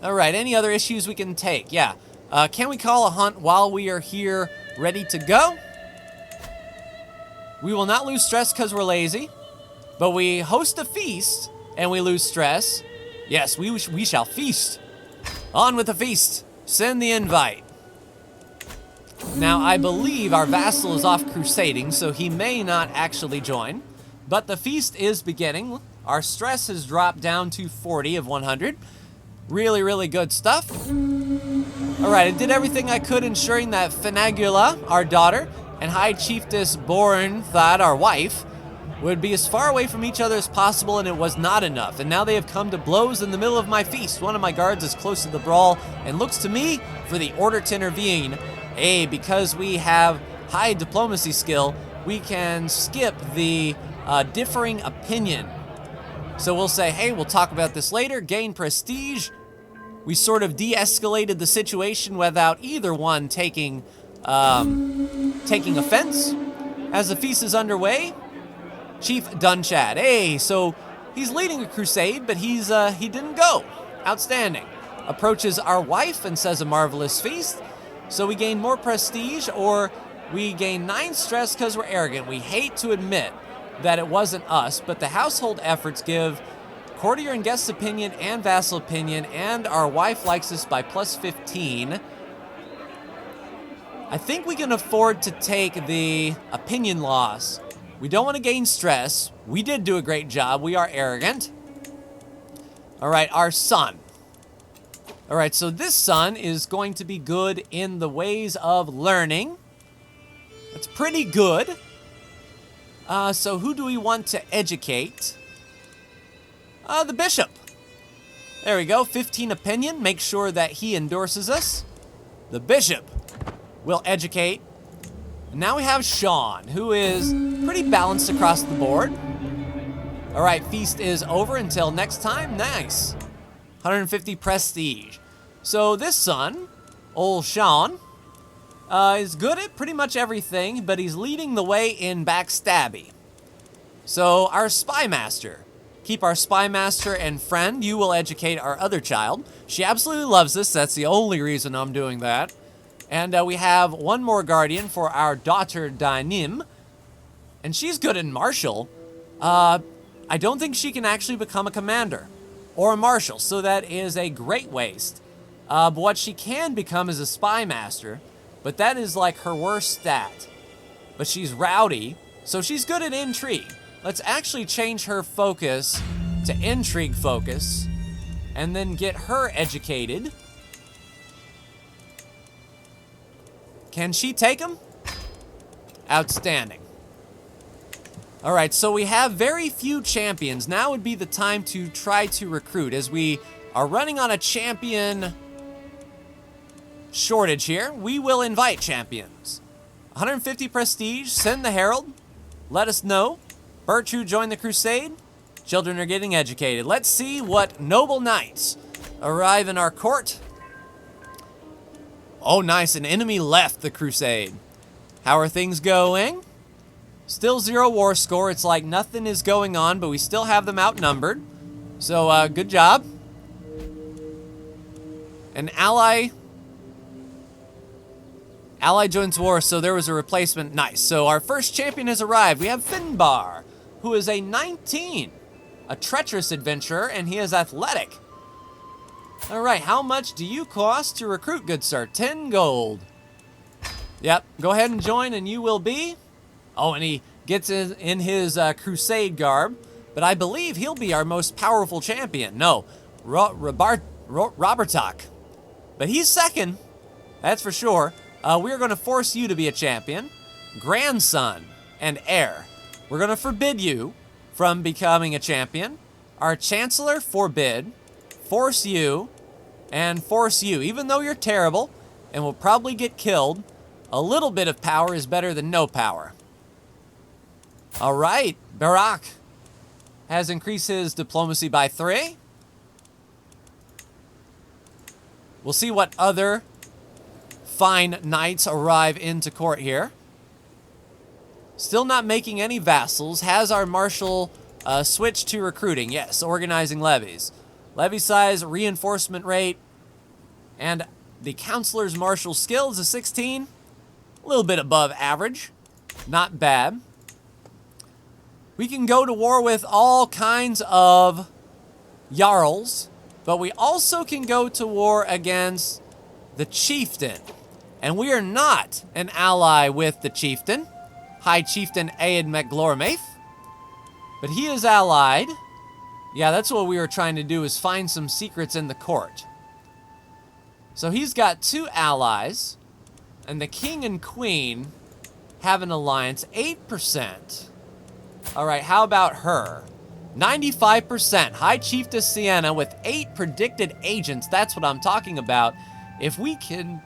All right, any other issues we can take? Yeah. Can we call a hunt while we are here ready to go? We will not lose stress because we're lazy, but we host a feast and we lose stress. Yes, we shall feast. On with the feast. Send the invite. Now, I believe our vassal is off crusading, so he may not actually join, but the feast is beginning. Our stress has dropped down to 40 of 100. Really, really good stuff. All right, I did everything I could ensuring that Finagula, our daughter, and High Chiefess Bornthad, our wife, would be as far away from each other as possible, and it was not enough. And now they have come to blows in the middle of my feast. One of my guards is close to the brawl and looks to me for the order to intervene. Hey, because we have high diplomacy skill, we can skip the differing opinion. So we'll say, hey, we'll talk about this later, gain prestige. We sort of de-escalated the situation without either one taking offense. As the feast is underway, Chief Dunchad. Hey, so he's leading a crusade, but he didn't go. Outstanding. Approaches our wife and says a marvelous feast. So we gain more prestige, or we gain 9 stress because we're arrogant. We hate to admit that it wasn't us, but the household efforts give courtier and guest opinion and vassal opinion, and our wife likes us by plus 15. I think we can afford to take the opinion loss. We don't want to gain stress. We did do a great job. We are arrogant. All right, our son. All right, so this son is going to be good in the ways of learning. That's pretty good. So who do we want to educate? The bishop. There we go, 15 opinion. Make sure that he endorses us. The bishop will educate. And now we have Sean, who is pretty balanced across the board. All right, feast is over until next time. Nice. 150 prestige. So this son, old Sean, is good at pretty much everything, but he's leading the way in backstabby. So our spy master. Keep our spy master and friend. You will educate our other child. She absolutely loves this. That's the only reason I'm doing that. And we have one more guardian for our daughter, Dainim. And she's good in martial. I don't think she can actually become a commander or a marshal, so that is a great waste. But what she can become is a spy master, but that is like her worst stat. But she's rowdy, so she's good at intrigue. Let's actually change her focus to intrigue focus, and then get her educated. Can she take him? Outstanding. All right, so we have very few champions. Now would be the time to try to recruit, as we are running on a champion shortage here. We will invite champions. 150 prestige, send the herald. Let us know. Bertrude joined the crusade. Children are getting educated. Let's see what noble knights arrive in our court. Oh, nice, an enemy left the crusade. How are things going? Still 0 war score. It's like nothing is going on, but we still have them outnumbered. So, good job. An ally joins war, so there was a replacement. Nice. So our first champion has arrived. We have Finbar, who is a 19, a treacherous adventurer, and he is athletic. All right, how much do you cost to recruit, good sir? 10 gold. Yep, go ahead and join, and you will be. Oh, and he gets in his crusade garb, but I believe he'll be our most powerful champion. No, Robertok. But he's second, that's for sure. We're going to force you to be a champion, grandson, and heir. We're going to forbid you from becoming a champion. Our chancellor, forbid, force you, and force you. Even though you're terrible and will probably get killed, a little bit of power is better than no power. All right, Barak has increased his diplomacy by 3. We'll see what other fine knights arrive into court here. Still not making any vassals. Has our marshal switched to recruiting? Yes, organizing levies. Levy size, reinforcement rate, And the Counselor's martial skill is a 16. A little bit above average. Not bad. We can go to war with all kinds of Jarls, but we also can go to war against the Chieftain. And we are not an ally with the Chieftain, High Chieftain Aed MacLeod, but he is allied. Yeah, that's what we were trying to do, is find some secrets in the court. So he's got 2 allies, and the King and Queen have an alliance, 8%. All right, how about her? 95%, High Chiefess Sienna with 8 predicted agents. That's what I'm talking about. If we can...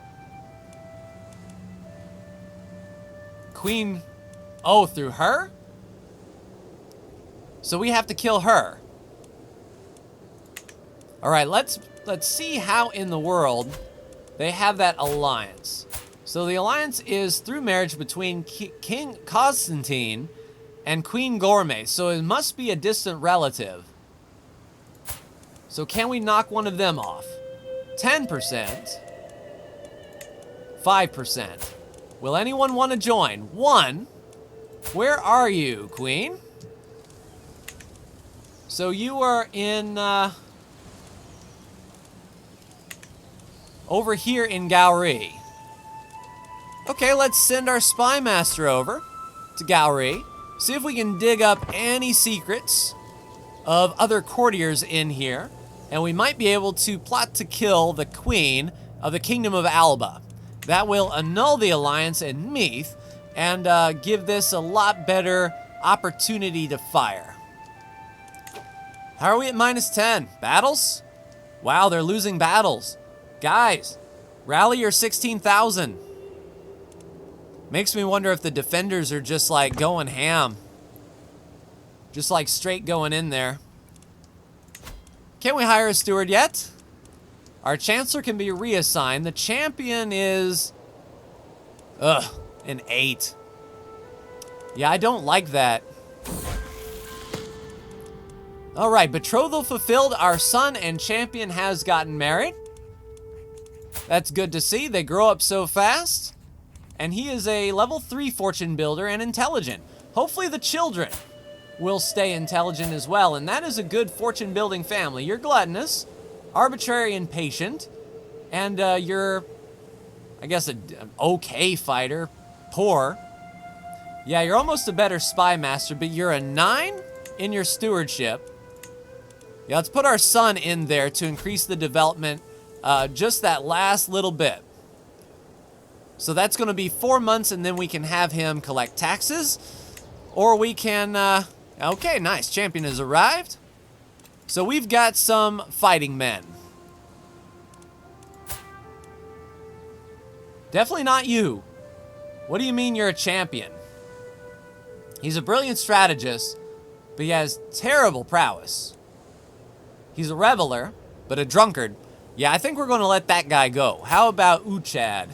Queen... Oh, through her? So we have to kill her. All right, let's see how in the world they have that alliance. So the alliance is through marriage between King Constantine and Queen Gourmet. So it must be a distant relative. So can we knock one of them off? 10%. 5%. Will anyone want to join? 1. Where are you, Queen? So you are in... over here in Gowrie. Okay, let's send our spy master over to Gowrie. See if we can dig up any secrets of other courtiers in here. And we might be able to plot to kill the queen of the Kingdom of Alba. That will annul the alliance in Meath and give this a lot better opportunity to fire. How are we at -10? Battles? Wow, they're losing battles. Guys, rally your 16,000. Makes me wonder if the defenders are just like going ham. Just like straight going in there. Can we hire a steward yet? Our chancellor can be reassigned. The champion is... an 8. Yeah, I don't like that. Alright, betrothal fulfilled. Our son and champion has gotten married. That's good to see. They grow up so fast. And he is a level 3 fortune builder and intelligent. Hopefully the children will stay intelligent as well. And that is a good fortune building family. You're gluttonous, arbitrary and patient. And you're, I guess, an okay fighter. Poor. Yeah, you're almost a better spy master, but you're a 9 in your stewardship. Yeah, let's put our son in there to increase the development just that last little bit. So that's going to be 4 months, and then we can have him collect taxes. Or we can... okay, nice. Champion has arrived. So we've got some fighting men. Definitely not you. What do you mean you're a champion? He's a brilliant strategist, but he has terrible prowess. He's a reveler, but a drunkard. Yeah, I think we're going to let that guy go. How about Uchad?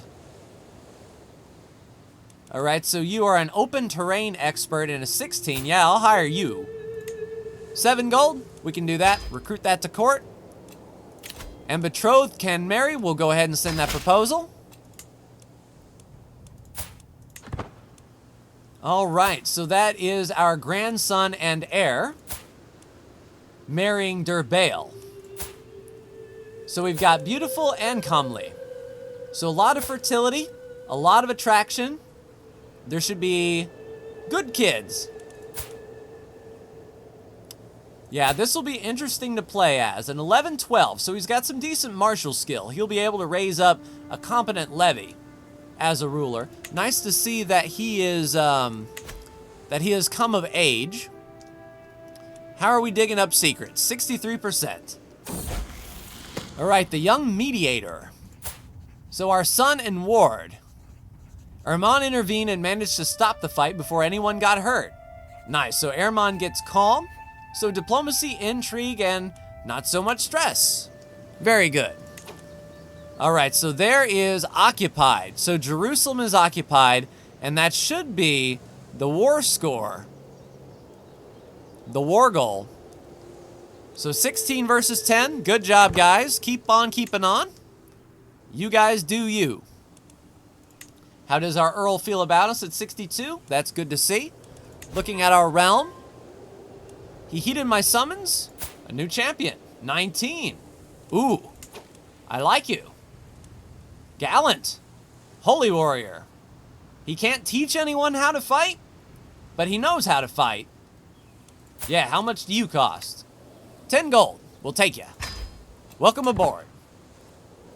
All right, so you are an open terrain expert and a 16. Yeah, I'll hire you. 7 gold, we can do that. Recruit that to court. And betrothed can marry. We'll go ahead and send that proposal. All right, so that is our grandson and heir marrying Durbail. So we've got beautiful and comely. So a lot of fertility, a lot of attraction. There should be good kids. Yeah, this will be interesting to play as. An 11-12, so he's got some decent martial skill. He'll be able to raise up a competent levy as a ruler. Nice to see that he is that he has come of age. How are we digging up secrets? 63%. All right, the young mediator. So our son and ward. Erman intervened and managed to stop the fight before anyone got hurt. Nice, so Erman gets calm. So diplomacy, intrigue, and not so much stress. Very good. All right, so there is occupied. So Jerusalem is occupied, and that should be the war score. The war goal. So 16 versus 10. Good job, guys. Keep on keeping on. You guys do you. How does our Earl feel about us at 62? That's good to see. Looking at our realm. He heeded my summons. A new champion. 19. Ooh. I like you. Gallant. Holy warrior. He can't teach anyone how to fight, but he knows how to fight. Yeah, how much do you cost? 10 gold. We'll take you. Welcome aboard.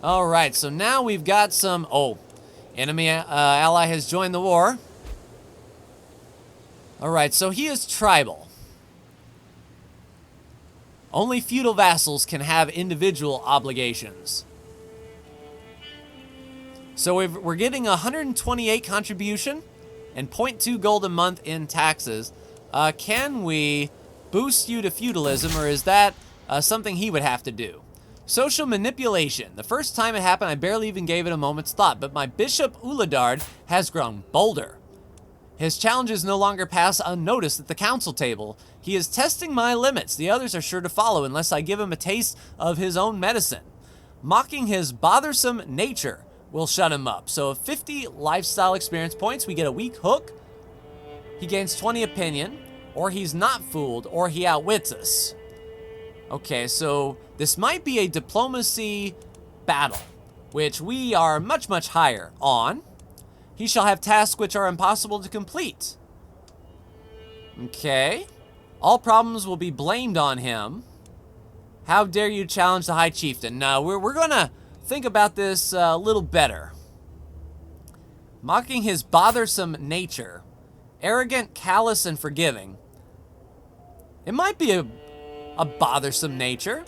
Alright, so now we've got some... Oh, enemy ally has joined the war. Alright, so he is tribal. Only feudal vassals can have individual obligations. So we're getting 128 contribution and 0.2 gold a month in taxes. Can we boost you to feudalism, or is that something he would have to do? Social manipulation. The first time it happened, I barely even gave it a moment's thought, but my Bishop Uladard has grown bolder. His challenges no longer pass unnoticed at the council table. He is testing my limits. The others are sure to follow unless I give him a taste of his own medicine. Mocking his bothersome nature will shut him up. So 50 lifestyle experience points, we get a weak hook. He gains 20 opinion, or he's not fooled, or he outwits us. Okay, so this might be a diplomacy battle, which we are much, much higher on. He shall have tasks which are impossible to complete. Okay. All problems will be blamed on him. How dare you challenge the High Chieftain? No, we're going to think about this a little better. Mocking his bothersome nature. Arrogant, callous, and forgiving. It might be a bothersome nature.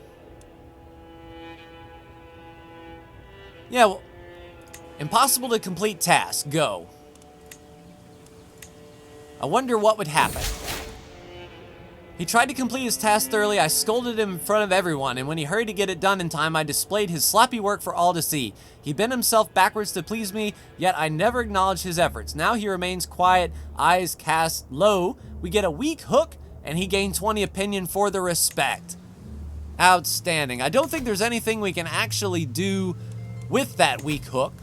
Yeah, well, impossible to complete task. Go. I wonder what would happen. He tried to complete his task thoroughly. I scolded him in front of everyone, and when he hurried to get it done in time, I displayed his sloppy work for all to see. He bent himself backwards to please me, yet I never acknowledged his efforts. Now he remains quiet, eyes cast low. We get a weak hook, and he gained 20 opinion for the respect. Outstanding. I don't think there's anything we can actually do with that weak hook.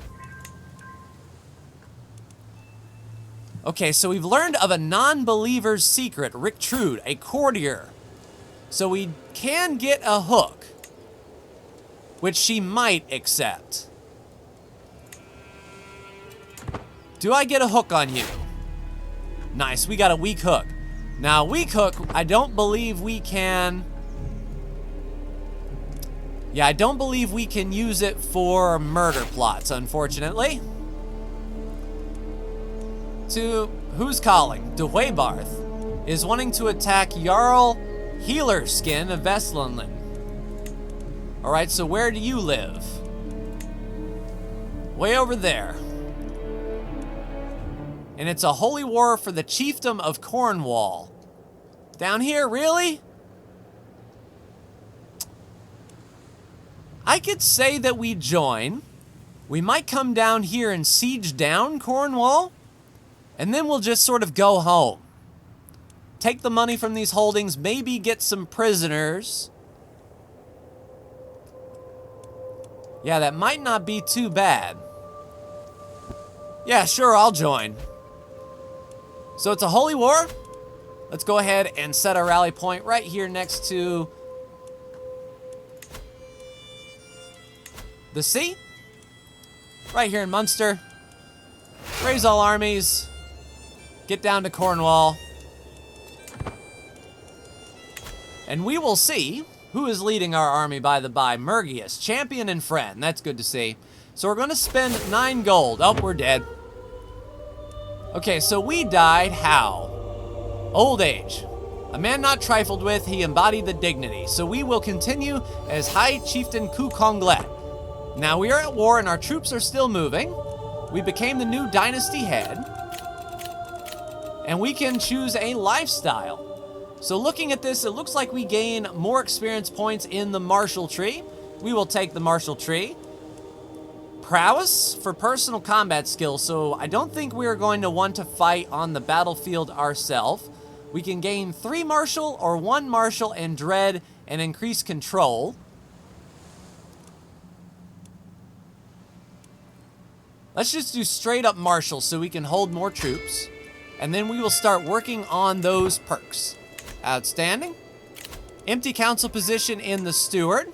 Okay, so we've learned of a non-believer's secret, Rick Trude, a courtier. So we can get a hook, which she might accept. Do I get a hook on you? Nice, we got a weak hook. Now, weak hook, I don't believe we can... Yeah, I don't believe we can use it for murder plots, unfortunately. To who's calling? De Waybarth is wanting to attack Jarl Healerskin of Vestlundland. Alright, so where do you live? Way over there. And it's a holy war for the Chieftain of Cornwall. Down here, really? I could say that we join. We might come down here and siege down Cornwall. And then we'll just sort of go home. Take the money from these holdings, maybe get some prisoners. Yeah, that might not be too bad. Yeah, sure, I'll join. So it's a holy war. Let's go ahead and set our rally point right here next to the sea. Right here in Munster. Raise all armies. Get down to Cornwall. And we will see who is leading our army, by the by. Mergius, champion and friend. That's good to see. So we're going to spend 9 gold. Oh, we're dead. Okay, so we died how? Old age. A man not trifled with, he embodied the dignity. So we will continue as High Chieftain Kukonglet. Now we are at war and our troops are still moving. We became the new dynasty head. And we can choose a lifestyle. So looking at this, it looks like we gain more experience points in the martial tree. We will take the martial tree. Prowess for personal combat skills. So I don't think we are going to want to fight on the battlefield ourselves. We can gain 3 martial or 1 martial and dread and increase control. Let's just do straight up marshal so we can hold more troops. And then we will start working on those perks. Outstanding. Empty council position in the steward.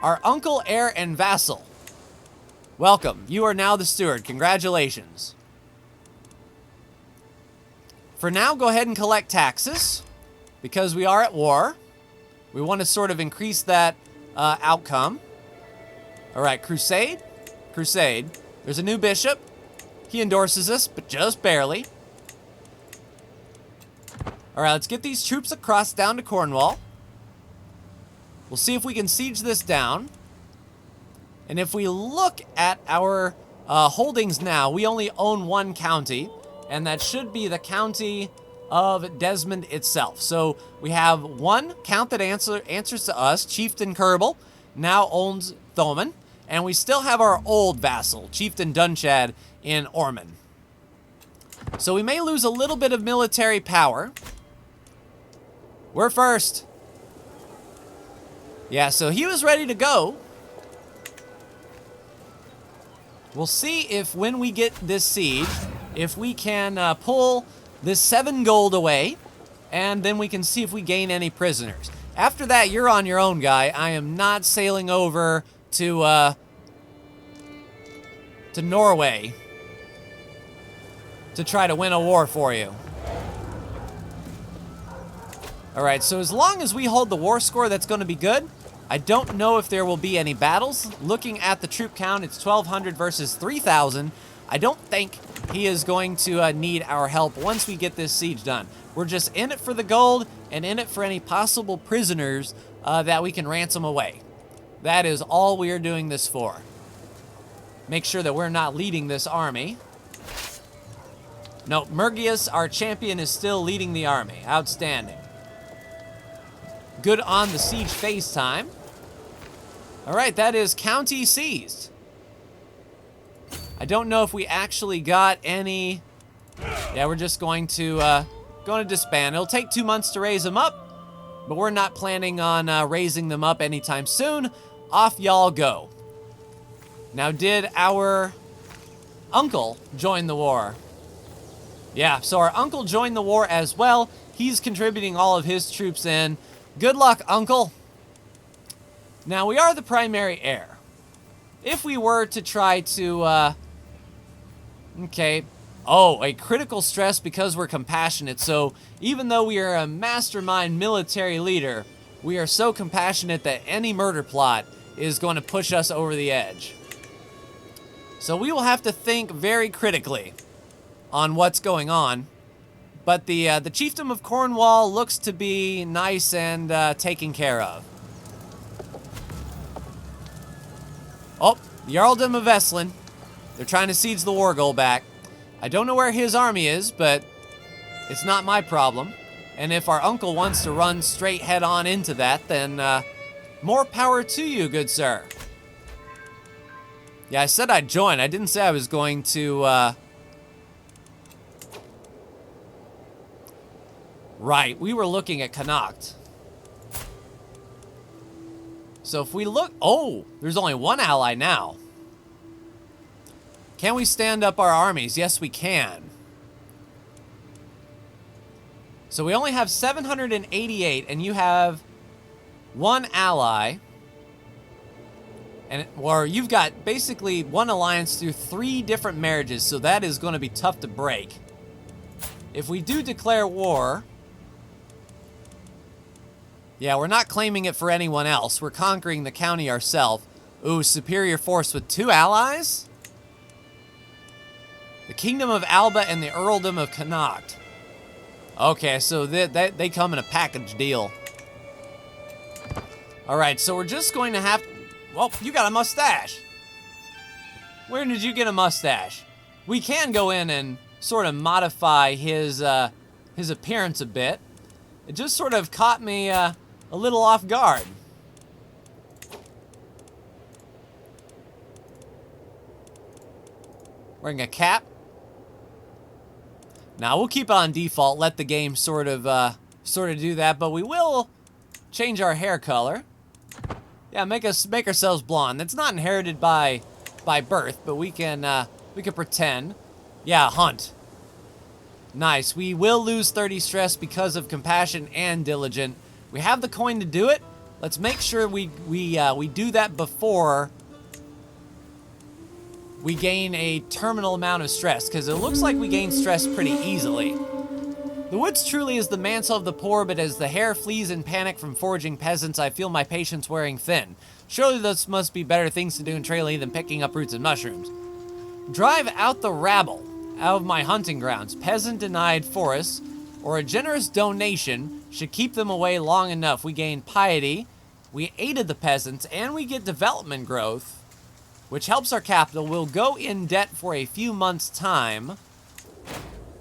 Our uncle, heir, and vassal. Welcome. You are now the steward. Congratulations. For now, go ahead and collect taxes. Because we are at war. We want to sort of increase that outcome. Alright, Crusade. Crusade. There's a new bishop. He endorses us, but just barely. Alright, let's get these troops across down to Cornwall. We'll see if we can siege this down. And if we look at our holdings now, we only own one county. And that should be the county of Desmond itself. So we have one count that answers to us. Chieftain Kerbal now owns Thomond. And we still have our old vassal, Chieftain Dunchad, in Ormond. So we may lose a little bit of military power. We're first. Yeah, so he was ready to go. We'll see if when we get this siege, if we can pull this 7 gold away, and then we can see if we gain any prisoners. After that, you're on your own, guy. I am not sailing over to Norway to try to win a war for you. Alright, so as long as we hold the war score, that's going to be good. I don't know if there will be any battles. Looking at the troop count, it's 1,200 versus 3,000. I don't think he is going to need our help once we get this siege done. We're just in it for the gold and in it for any possible prisoners that we can ransom away. That is all we are doing this for. Make sure that we're not leading this army. No, Mergius, our champion, is still leading the army. Outstanding. Good on the siege phase time. Alright, that is county seized. I don't know if we actually got any... Yeah, we're just going to disband. It'll take 2 months to raise them up, but we're not planning on raising them up anytime soon. Off y'all go. Now, did our uncle join the war? Yeah, so our uncle joined the war as well. He's contributing all of his troops in. Good luck, uncle. Now, we are the primary heir. If we were to try to, okay. Oh, a critical stress because we're compassionate. So, even though we are a mastermind military leader, we are so compassionate that any murder plot is going to push us over the edge. So we will have to think very critically on what's going on. But the Chiefdom of Cornwall looks to be nice and taken care of. Oh, the Jarldom of Esslin. They're trying to siege the war goal back. I don't know where his army is, but it's not my problem. And if our uncle wants to run straight head on into that, then more power to you, good sir. Yeah, I said I'd join. I didn't say I was going to, Right, we were looking at Connacht. So if we look... Oh, there's only one ally now. Can we stand up our armies? Yes, we can. So we only have 788, and you have one ally. Or you've got basically one alliance through 3 different marriages, so that is going to be tough to break. If we do declare war... Yeah, we're not claiming it for anyone else. We're conquering the county ourselves. Ooh, superior force with 2 allies? The Kingdom of Alba and the Earldom of Connacht. Okay, so they come in a package deal. Alright, so we're just going to have... Well, you got a mustache. Where did you get a mustache? We can go in and sort of modify his appearance a bit. It just sort of caught me a little off guard. Wearing a cap. Now we'll keep it on default. Let the game sort of do that, but we will change our hair color. Yeah, make ourselves blonde. That's not inherited by birth, but we can We could pretend. Yeah, hunt. Nice. We will lose 30 stress because of compassion and diligent. We have the coin to do it. Let's make sure we do that before we gain a terminal amount of stress, because it looks like we gain stress pretty easily. The woods truly is the mantle of the poor, but as the hare flees in panic from foraging peasants, I feel my patience wearing thin. Surely those must be better things to do in Tralee than picking up roots and mushrooms. Drive out the rabble out of my hunting grounds. Peasant denied forests, or a generous donation should keep them away long enough. We gain piety, we aided the peasants, and we get development growth, which helps our capital. We'll go in debt for a few months' time,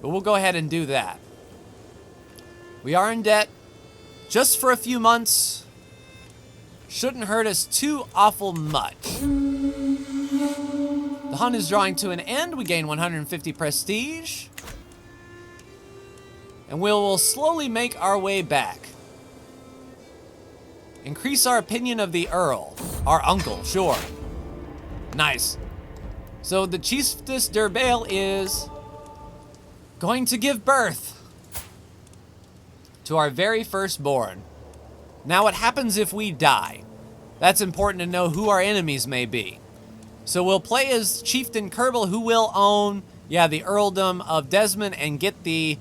but we'll go ahead and do that. We are in debt just for a few months. Shouldn't hurt us too awful much. The hunt is drawing to an end. We gain 150 prestige. And we will slowly make our way back. Increase our opinion of the Earl. Our uncle, sure. Nice. So the Chiefess Durbale is going to give birth to our very firstborn. Now what happens if we die? That's important to know who our enemies may be. So we'll play as Chieftain Kerbal, who will own, the Earldom of Desmond and get the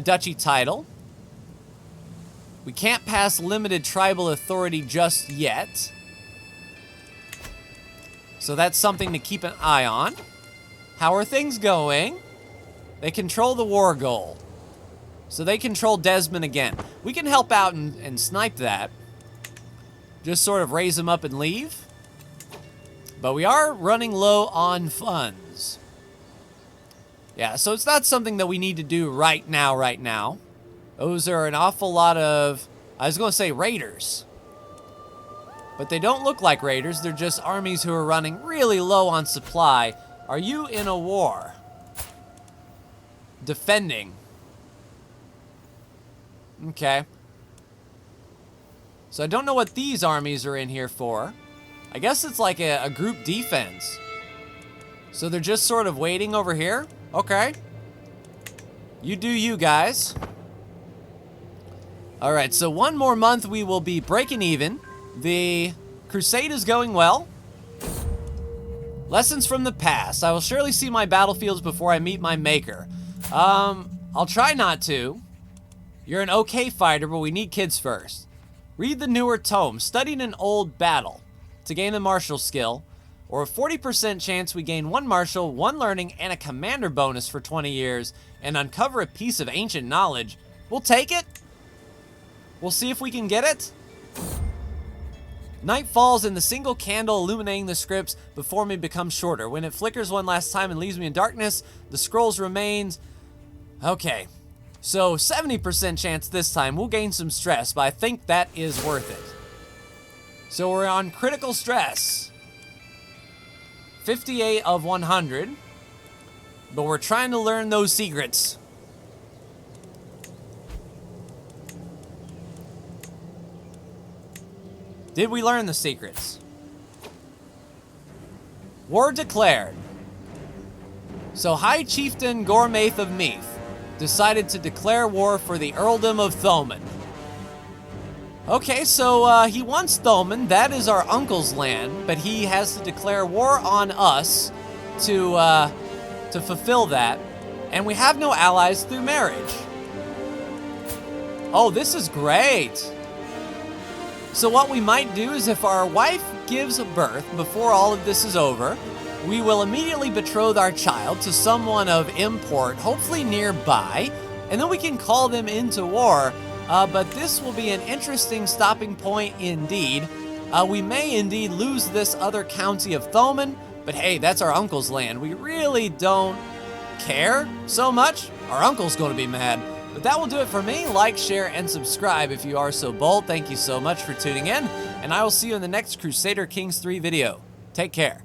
duchy title. We can't pass limited tribal authority just yet. So that's something to keep an eye on. How are things going? They control the war goal. So they control Desmond again. We can help out and snipe that. Just sort of raise them up and leave. But we are running low on funds. Yeah, so it's not something that we need to do right now. Those are an awful lot of, I was going to say raiders. But they don't look like raiders. They're just armies who are running really low on supply. Are you in a war? Defending. Okay. So I don't know what these armies are in here for. I guess it's like a group defense. So they're just sort of waiting over here? Okay. You do you, guys. Alright, so one more month we will be breaking even. The crusade is going well. Lessons from the past. I will surely see my battlefields before I meet my maker. I'll try not to. You're an okay fighter, but we need kids first. Read the newer tome. Studied an old battle to gain the martial skill, or a 40% chance we gain 1 martial, 1 learning, and a commander bonus for 20 years, and uncover a piece of ancient knowledge. We'll take it. We'll see if we can get it. Night falls and the single candle illuminating the scripts before me becomes shorter. When it flickers one last time and leaves me in darkness, the scrolls remains. Okay, so 70% chance this time. We'll gain some stress, but I think that is worth it. So we're on critical stress. 58 of 100. But we're trying to learn those secrets. Did we learn the secrets? War declared. So High Chieftain Gormaith of Meath decided to declare war for the Earldom of Thomond. Okay, so he wants Thomond. That is our uncle's land, but he has to declare war on us to fulfill that. And we have no allies through marriage. Oh, this is great. So what we might do is if our wife gives birth before all of this is over, we will immediately betroth our child to someone of import, hopefully nearby, and then we can call them into war. But this will be an interesting stopping point indeed. We may indeed lose this other county of Thomond, but hey, that's our uncle's land. We really don't care so much. Our uncle's going to be mad. But that will do it for me. Like, share, and subscribe if you are so bold. Thank you so much for tuning in, and I will see you in the next Crusader Kings 3 video. Take care.